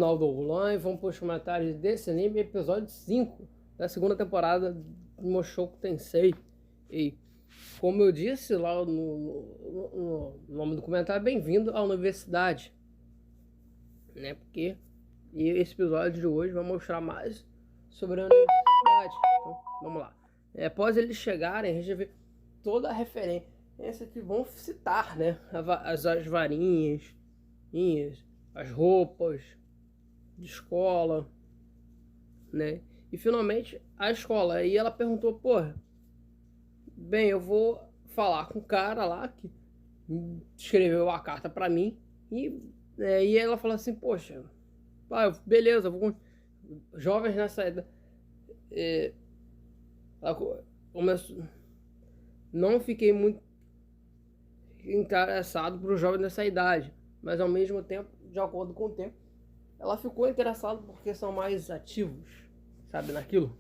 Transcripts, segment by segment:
Ronaldo Ulan e vamos para os comentários desse anime, episódio 5 da segunda temporada de Mushoku Tensei. E como eu disse lá no nome do comentário, bem-vindo à universidade, né? Porque esse episódio de hoje vai mostrar mais sobre a universidade. Então, vamos lá. Após eles chegarem, a gente vê toda a referência que vão citar, né? As varinhas, as roupas de escola, né? E finalmente a escola. Aí ela perguntou, porra, bem, eu vou falar com o cara lá que escreveu a carta pra mim. E ela falou assim, poxa, beleza, vou jovens nessa idade. Não fiquei muito interessado para os jovens nessa idade, mas ao mesmo tempo, de acordo com o tempo, ela ficou interessada porque são mais ativos, sabe, naquilo,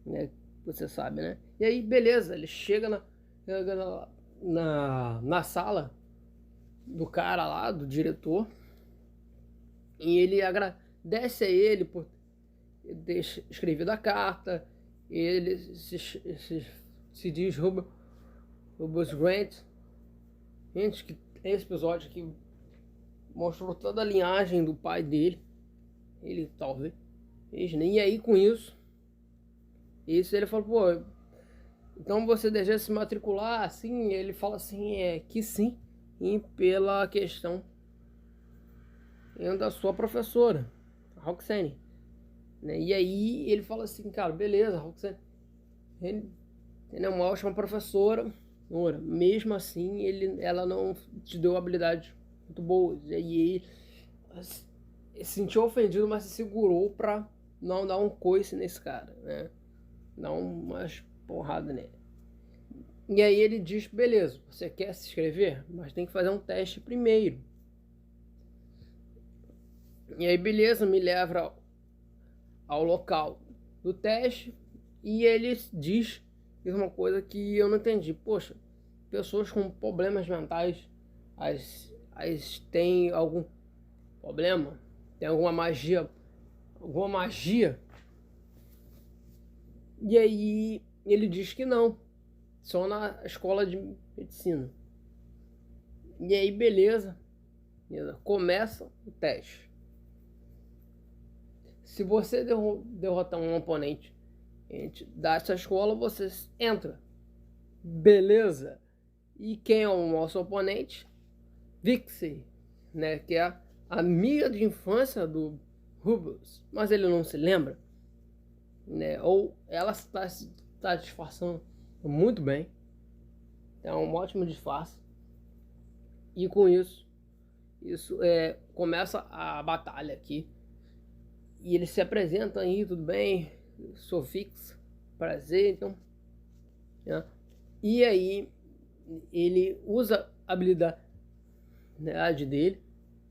né? Você sabe, né? E aí, beleza, ele chega na sala do cara lá, do diretor, e ele agradece a ele por ter escrevido a carta. Ele se diz Rubus Grant. Gente, que esse episódio aqui mostrou toda a linhagem do pai dele. Ele talvez. E aí com isso ele falou, pô, então você deseja se matricular assim? Ele fala assim, que sim, e pela questão da sua professora, Roxane, né? E aí ele fala assim, cara, beleza, Roxane, ele é uma ótima professora, mesmo assim ela não te deu habilidades muito boas. E aí ele se sentiu ofendido, mas se segurou pra não dar um coice nesse cara, né? Dar umas porradas nele. E aí ele diz, beleza, você quer se inscrever? Mas tem que fazer um teste primeiro. E aí beleza, me leva ao local do teste. E ele diz uma coisa que eu não entendi. Poxa, pessoas com problemas mentais, as têm algum problema? Tem alguma magia? E aí ele diz que não, só na escola de medicina. E aí beleza, começa o teste. Se você derrotar um oponente dessa escola, você entra, beleza? E quem é o nosso oponente? Vixie, né? Que é a amiga de infância do Rubus, mas ele não se lembra, né? Ou ela está disfarçando muito bem, é um ótimo disfarce. E com isso começa a batalha aqui. E ele se apresenta aí, tudo bem, sou Vix, prazer, então, né? E aí ele usa a habilidade dele.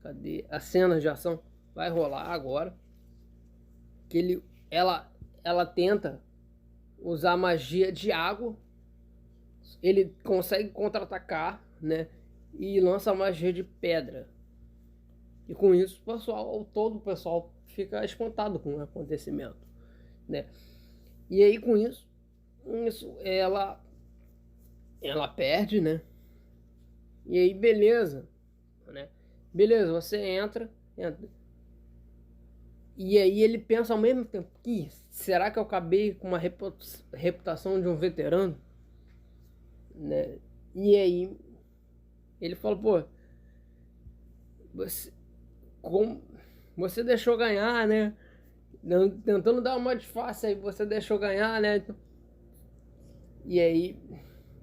Cadê a cena de ação? Vai rolar agora. Que ela tenta usar magia de água. Ele consegue contra-atacar, né? E lança a magia de pedra. E com isso, todo o pessoal fica espantado com o acontecimento, né? E aí com isso ela perde, né? E aí beleza, né? Beleza, você entra. E aí ele pensa ao mesmo tempo, que será que eu acabei com uma reputação de um veterano, né? E aí ele fala, pô, você deixou ganhar, né? Tentando dar uma disfarce aí, você deixou ganhar, né? E aí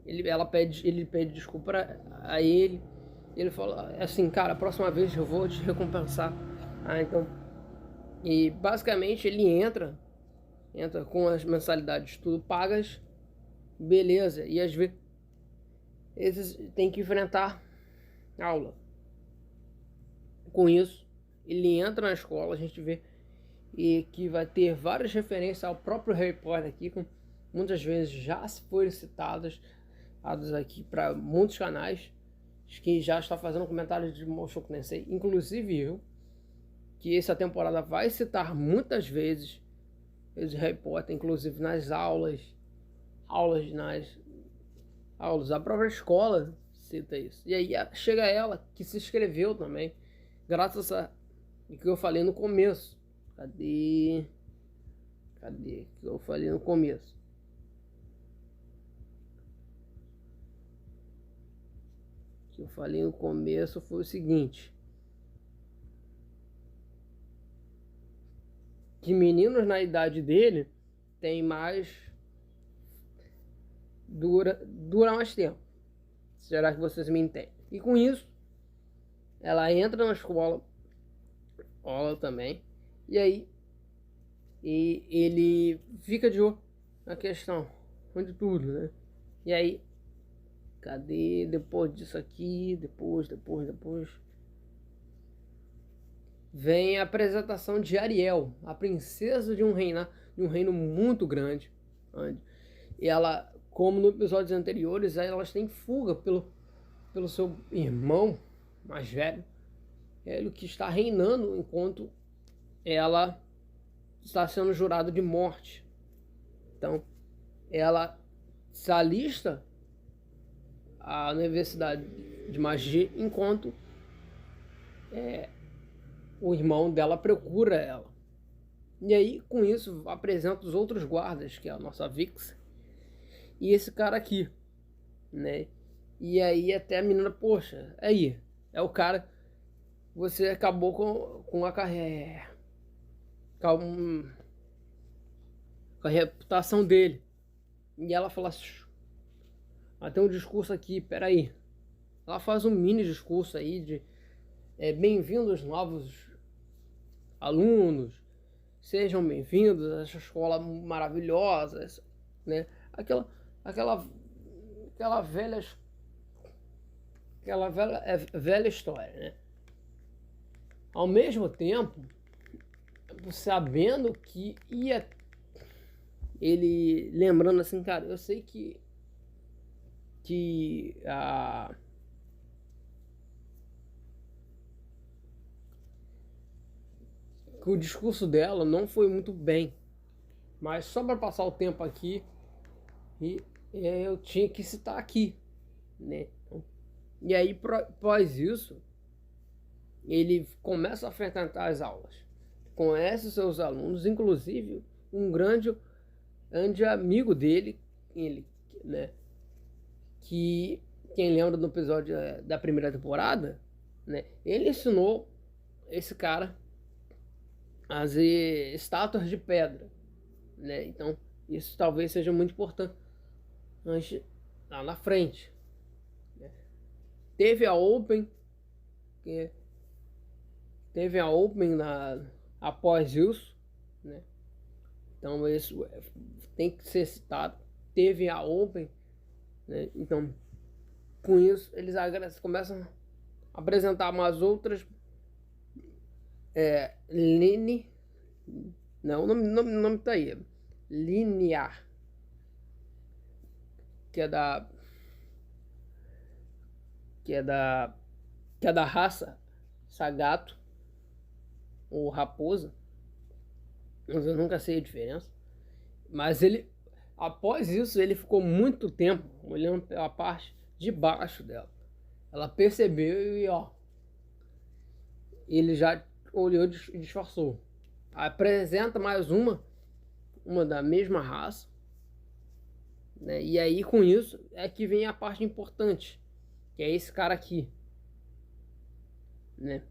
ele pede desculpa a ele. Ele fala assim, cara, a próxima vez eu vou te recompensar. Então, e basicamente ele entra com as mensalidades tudo pagas, beleza. E às vezes tem que enfrentar aula. Com isso ele entra na escola, a gente vê que vai ter várias referências ao próprio Harry Potter aqui, com muitas vezes já foram citadas aqui para muitos canais que já está fazendo comentários de Mushoku Tensei, inclusive eu, que essa temporada vai citar muitas vezes de Harry Potter, inclusive nas aulas, a própria escola cita isso. E aí chega ela, que se inscreveu também, graças a o que eu falei no começo. Cadê? Que eu falei no começo? O que eu falei no começo foi o seguinte: que meninos na idade dele tem mais... dura mais tempo. Será que vocês me entendem? E com isso, ela entra na escola também, e aí ele fica de olho na questão de tudo, né? E aí, cadê? Depois disso aqui, depois vem a apresentação de Ariel, a princesa de um reino muito grande. E ela, como nos episódios anteriores, elas têm fuga pelo seu irmão mais velho, ele que está reinando enquanto ela está sendo jurada de morte. Então, ela se alista à Universidade de Magia enquanto o irmão dela procura ela. E aí, com isso, apresenta os outros guardas, que é a nossa Vix, e esse cara aqui, né? E aí até a menina, poxa, aí, é o cara, você acabou com a carreira, com a reputação dele. E ela fala assim, tem um discurso aqui, peraí. Ela faz um mini discurso aí de bem-vindos novos alunos, sejam bem-vindos a essa escola maravilhosa, né? Aquela velha história, né? Ao mesmo tempo, sabendo que ele lembrando assim, cara, eu sei que o discurso dela não foi muito bem, mas só para passar o tempo aqui, e eu tinha que citar aqui, né? E aí, após isso, ele começa a frequentar as aulas, conhece os seus alunos, inclusive um grande amigo dele, né? Que quem lembra do episódio da primeira temporada, né? Ele ensinou esse cara a fazer estátuas de pedra, né? Então isso talvez seja muito importante lá na frente, né? Teve a Open após isso, né? Então isso tem que ser citado. Teve a Open, né? Então com isso eles começam a apresentar umas outras não, o nome tá aí, Linear, que é da raça Sagato ou Raposa, mas eu nunca sei a diferença. Mas ele, após isso, ele ficou muito tempo olhando pela parte de baixo dela. Ela percebeu e ele já olhou e disfarçou. Apresenta mais uma da mesma raça, né? E aí com isso é que vem a parte importante, que é esse cara aqui, né?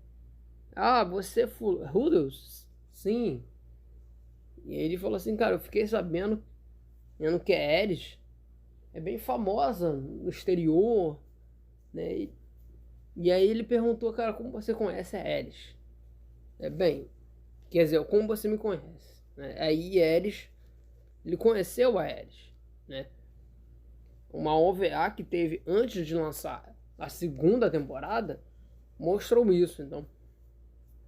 Você Rudolph? Sim. E ele falou assim, cara, eu fiquei sabendo que a Ares é bem famosa no exterior, né? E aí ele perguntou, cara, como você conhece a Ares? Bem, quer dizer, como você me conhece, né? Aí Ares, ele conheceu a Ares, né? Uma OVA que teve antes de lançar a segunda temporada mostrou isso, então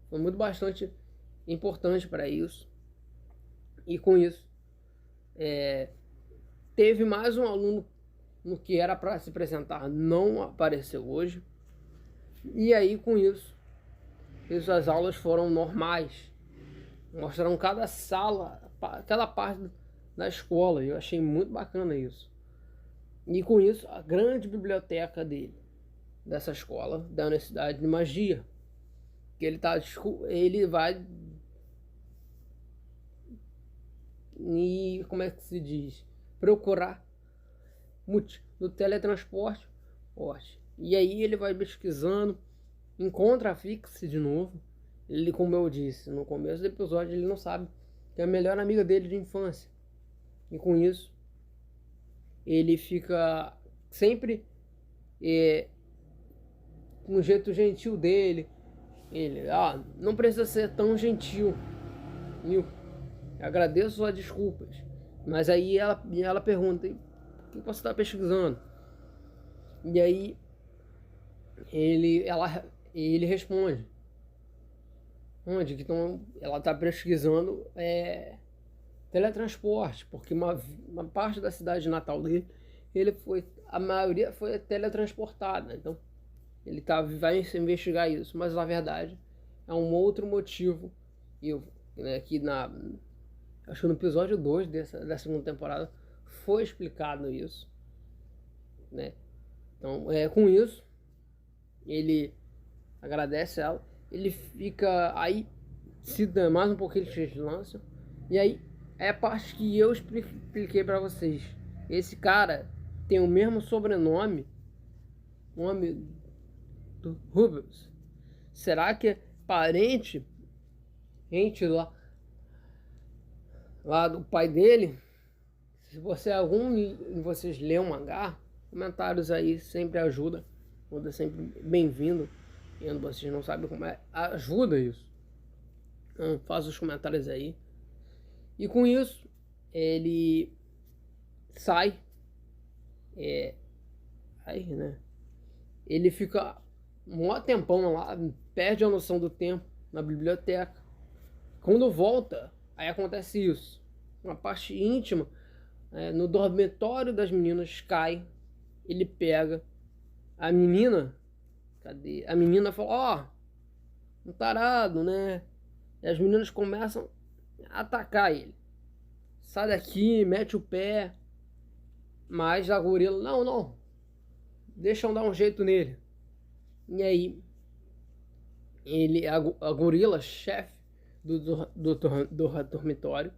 foi bastante importante para isso. E com isso teve mais um aluno no que era para se apresentar, não apareceu hoje. E aí com isso e as aulas foram normais. Mostraram cada sala, cada parte da escola. E eu achei muito bacana isso. E com isso, a grande biblioteca dele, dessa escola, da Universidade de Magia, que ele vai e, como é que se diz, procurar no teletransporte. E aí ele vai pesquisando, encontra a Fix de novo. Ele, como eu disse no começo do episódio, ele não sabe que é a melhor amiga dele de infância. E com isso, ele fica sempre com o jeito gentil dele. Ele, não precisa ser tão gentil. Eu agradeço suas desculpas. Mas aí ela pergunta, o que você está pesquisando? E aí ele responde, onde que ela está pesquisando teletransporte, porque uma parte da cidade natal dele, a maioria foi teletransportada. Então ele vai investigar isso, mas na verdade é um outro motivo. Que acho que no episódio 2 da segunda temporada foi explicado isso, né? Então, com isso, ele agradece ela, ele fica aí, se dá mais um pouquinho de lança, e aí é a parte que eu expliquei pra vocês. Esse cara tem o mesmo sobrenome, nome do Rubius. Será que é parente lá do pai dele? Se algum de vocês lê um mangá, comentários aí sempre ajuda, é sempre bem-vindo. E vocês não sabem como ajuda isso, então faz os comentários aí. E com isso ele sai, aí, né? Ele fica um maior tempão lá, perde a noção do tempo na biblioteca. Quando volta, aí acontece isso, uma parte íntima, no dormitório das meninas cai. Ele pega a menina, a menina fala, um tarado, né? E as meninas começam a atacar ele. Sai daqui, mete o pé. Mas a gorila, não, deixa eu dar um jeito nele. E aí a gorila, chefe do dormitório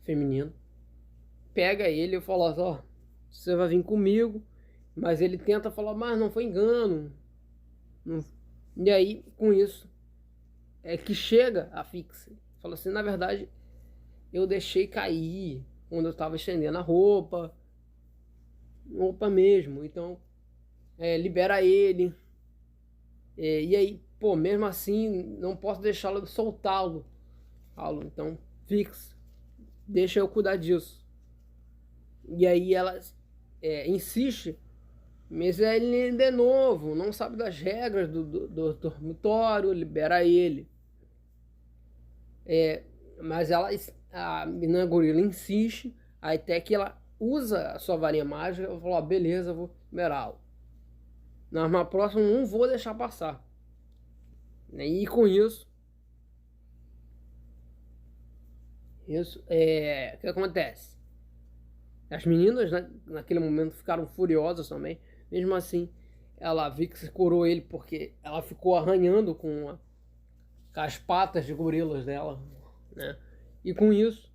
feminino, pega ele e fala, você vai vir comigo. Mas ele tenta falar, mas não foi engano. E aí, com isso, é que chega a Fix. Fala assim, na verdade, eu deixei cair quando eu estava estendendo a roupa mesmo. Então, libera ele. E aí, mesmo assim, não posso deixá-lo soltá-lo. Então, Fix, deixa eu cuidar disso. E aí ela insiste. Mas ele de novo não sabe das regras do dormitório, libera ele. Mas a menina gorila insiste, até que ela usa a sua varinha mágica e fala, beleza, vou liberá-lo. Na próxima não vou deixar passar. E com isso, o que acontece? As meninas, né, naquele momento ficaram furiosas também. Mesmo assim, ela viu que se curou ele porque ela ficou arranhando com as patas de gorilas dela, né? E com isso,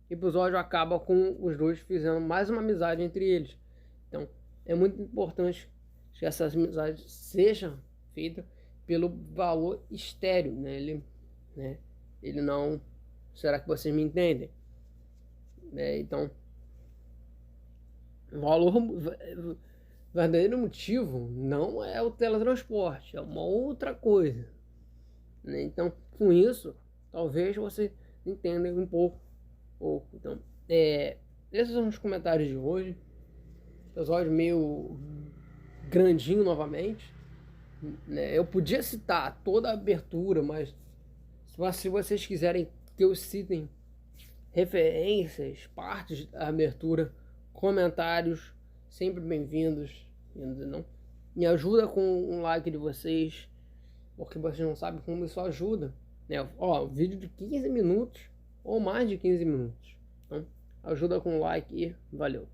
o episódio acaba com os dois fazendo mais uma amizade entre eles. Então, é muito importante que essas amizades sejam feitas pelo valor estéreo, né? Ele não... Será que vocês me entendem? Então, o verdadeiro motivo não é o teletransporte, é uma outra coisa, né? Então, com isso, talvez você entenda um pouco. Então, esses são os comentários de hoje. Episódio meio grandinho novamente, né? Eu podia citar toda a abertura, mas se vocês quiserem que eu citem referências, partes da abertura, comentários, sempre bem-vindos. Não? Me ajuda com um like de vocês, porque você não sabe como isso ajuda, né? Ó, vídeo de 15 minutos ou mais de 15 minutos. Então, ajuda com o like e valeu.